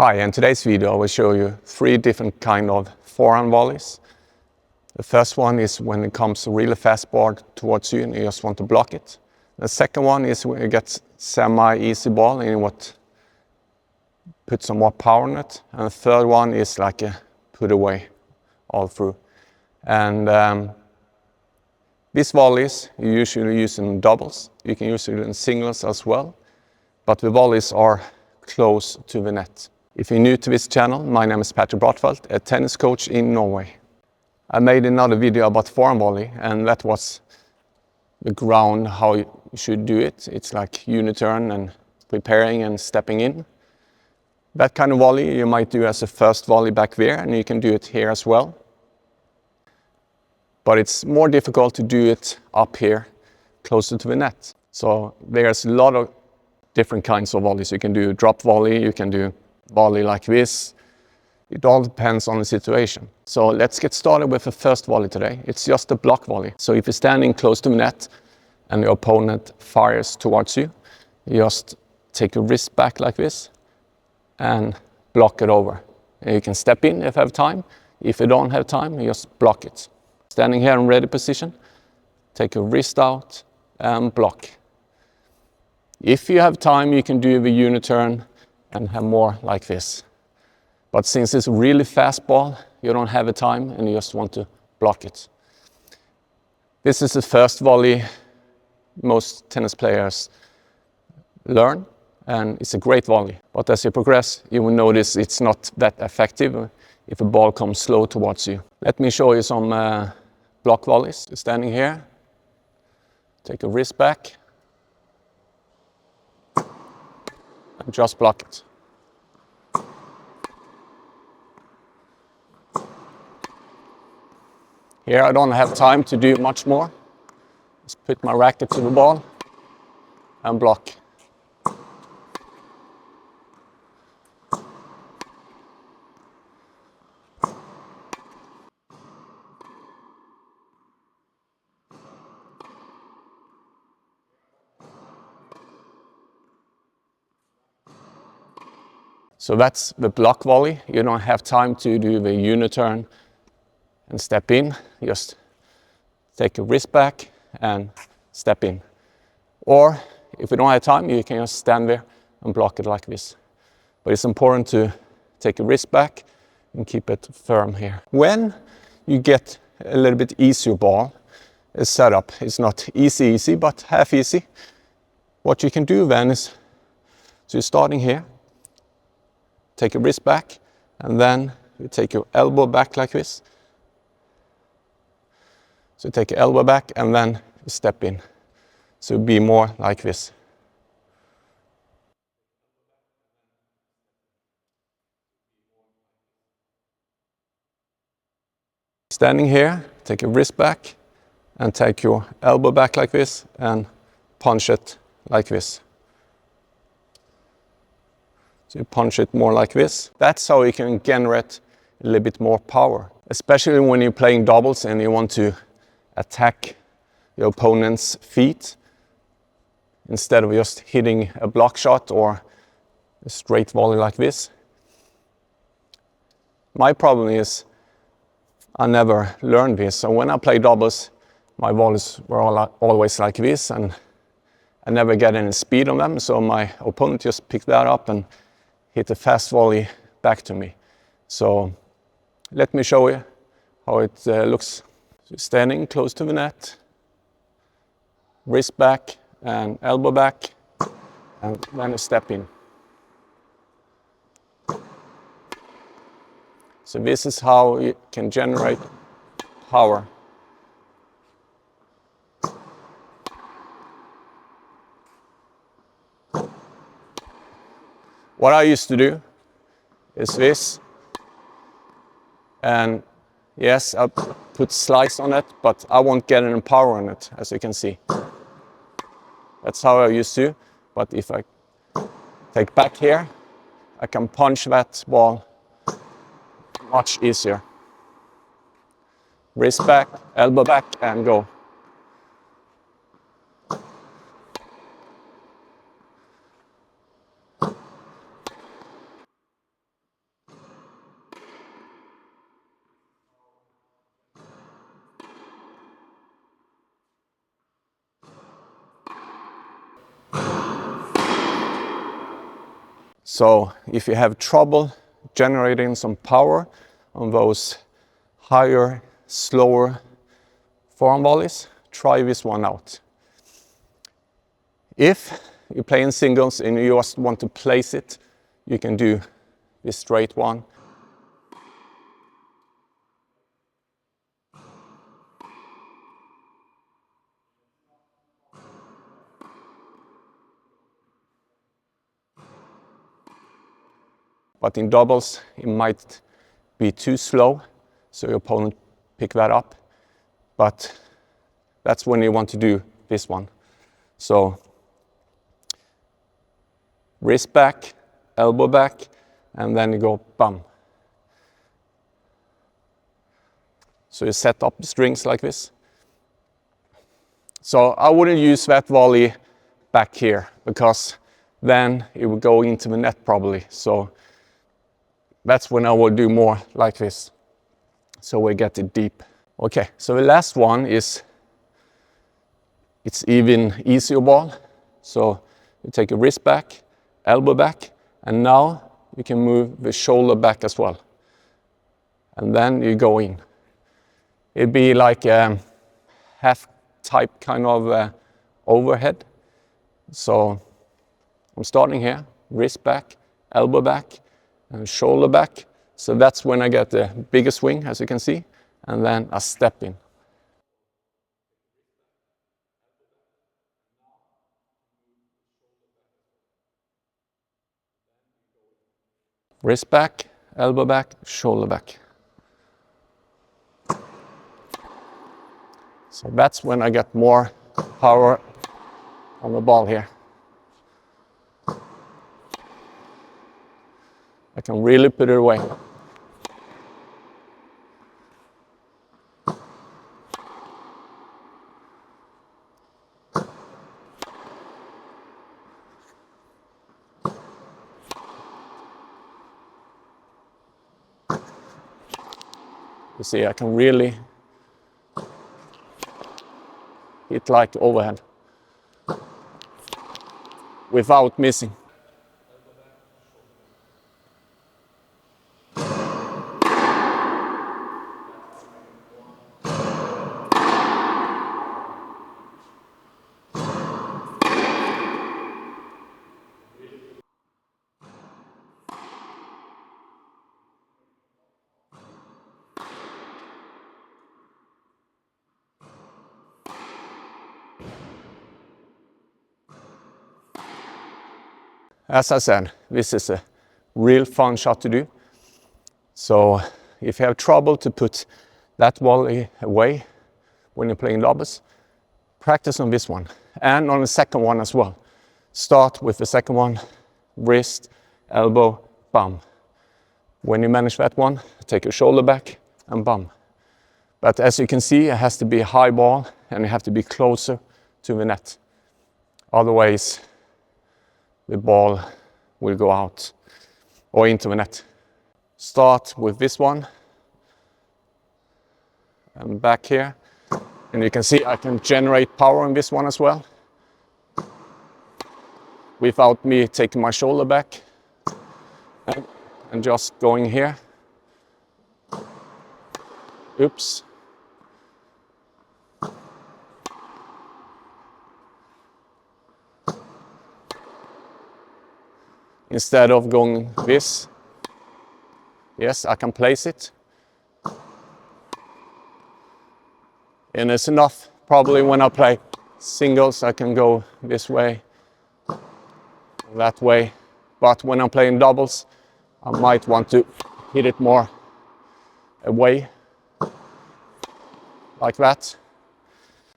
Hi, in today's video I will show you 3 different kind of forehand volleys. The first one is when it comes a really fast ball towards you and you just want to block it. The second one is when you get semi-easy ball and you want to put some more power in it. And the third one is like a putaway all through. And these volleys you usually use in doubles. You can use it in singles as well. But the volleys are close to the net. If you're new to this channel, my name is Patrik Broddfelt, a tennis coach in Norway. I made another video about forehand volley, and that was the ground, how you should do it. It's like uniturn and preparing and stepping in. That kind of volley you might do as a first volley back there, and you can do it here as well. But it's more difficult to do it up here, closer to the net. So there's a lot of different kinds of volleys. You can do drop volley, you can do volley like this. It all depends on the situation. So let's get started with the first volley today. It's just a block volley. So if you're standing close to the net and your opponent fires towards you, you just take your wrist back like this and block it over. And you can step in if you have time. If you don't have time, you just block it. Standing here in ready position, take your wrist out and block. If you have time, you can do the uniturn and have more like this. But since it's a really fast ball, you don't have the time and you just want to block it. This is the first volley most tennis players learn, and it's a great volley. But as you progress, you will notice it's not that effective if a ball comes slow towards you. Let me show you some block volleys. Standing here, take a wrist back, and just block it. Here I don't have time to do much more. Just put my racket to the ball and block. So that's the block volley. You don't have time to do the uniturn and step in. Just take a wrist back and step in. Or if you don't have time, you can just stand there and block it like this. But it's important to take a wrist back and keep it firm here. When you get a little bit easier ball, a setup is not easy, but half easy. What you can do then is, so you're starting here, take your wrist back, and then you take your elbow back like this. So you take your elbow back and then you step in. So be more like this. Standing here, take your wrist back and take your elbow back like this and punch it like this. So you punch it more like this. That's how you can generate a little bit more power. Especially when you're playing doubles and you want to attack your opponent's feet instead of just hitting a block shot or a straight volley like this. My problem is I never learned this. So when I play doubles, my volleys were always like this and I never get any speed on them. So my opponent just picked that up and hit a fast volley back to me. So let me show you how it looks. So standing close to the net, wrist back and elbow back, and then a step in. So this is how you can generate power. What I used to do is this, and yes, I put slice on it, but I won't get any power on it, as you can see. That's how I used to, but if I take back here, I can punch that ball much easier. Wrist back, elbow back, and go. So if you have trouble generating some power on those higher, slower forehand volleys, try this one out. If you play in singles and you just want to place it, you can do this straight one. But in doubles, it might be too slow, so your opponent pick that up. But that's when you want to do this one. So wrist back, elbow back, and then you go bam. So you set up the strings like this. So I wouldn't use that volley back here, because then it would go into the net probably. So that's when I will do more like this. So we get it deep. Okay, so the last one is, it's even easier ball. So you take a wrist back, elbow back, and now you can move the shoulder back as well. And then you go in. It'd be like a half type kind of overhead. So I'm starting here, wrist back, elbow back, and shoulder back. So that's when I get the bigger swing, as you can see, and then I step in. Wrist back, elbow back, shoulder back. So that's when I get more power on the ball here. I can really put it away. You see, I can really hit like overhead without missing. As I said, this is a real fun shot to do. So if you have trouble to put that volley away when you're playing doubles, practice on this one and on the second one as well. Start with the second one, wrist, elbow, bum. When you manage that one, take your shoulder back and bum. But as you can see, it has to be a high ball and you have to be closer to the net. Otherwise, the ball will go out or into the net. Start with this one and back here. And you can see I can generate power in this one as well without me taking my shoulder back and just going here. Oops. Instead of going this, yes, I can place it. And it's enough, probably when I play singles, I can go this way, that way. But when I'm playing doubles, I might want to hit it more away, like that.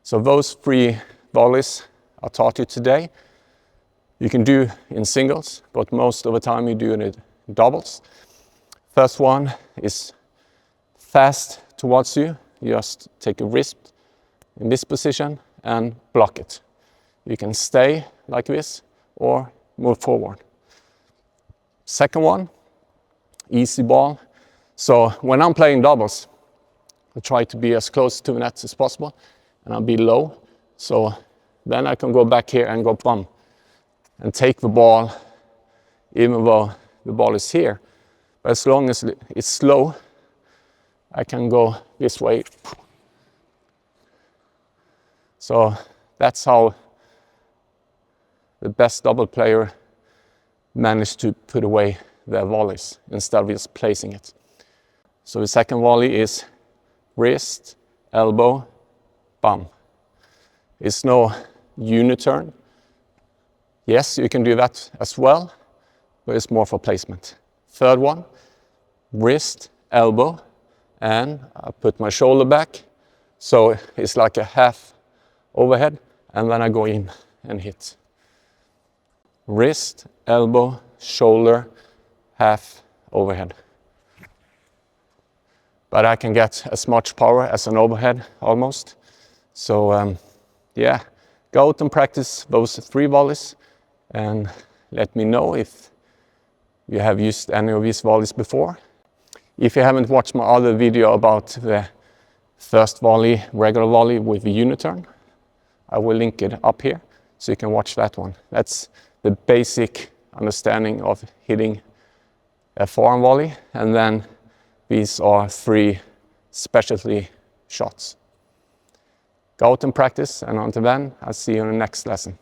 So those 3 volleys I taught you today, you can do in singles, but most of the time you do it in doubles. First one is fast towards you. You just take a wrist in this position and block it. You can stay like this or move forward. Second one, easy ball. So when I'm playing doubles, I try to be as close to the net as possible and I'll be low. So then I can go back here and go bum and take the ball even though the ball is here. But as long as it's slow, I can go this way. So that's how the best double player managed to put away their volleys instead of just placing it. So the second volley is wrist, elbow, bum. It's no uniturn. Yes, you can do that as well, but it's more for placement. Third one, wrist, elbow, and I put my shoulder back. So it's like a half overhead, and then I go in and hit. Wrist, elbow, shoulder, half overhead. But I can get as much power as an overhead almost. So yeah, go out and practice those 3 volleys and let me know if you have used any of these volleys before. If you haven't watched my other video about the first volley, regular volley with the uniturn, I will link it up here so you can watch that one. That's the basic understanding of hitting a forehand volley, and then these are 3 specialty shots. Go out and practice, and until then, I'll see you in the next lesson.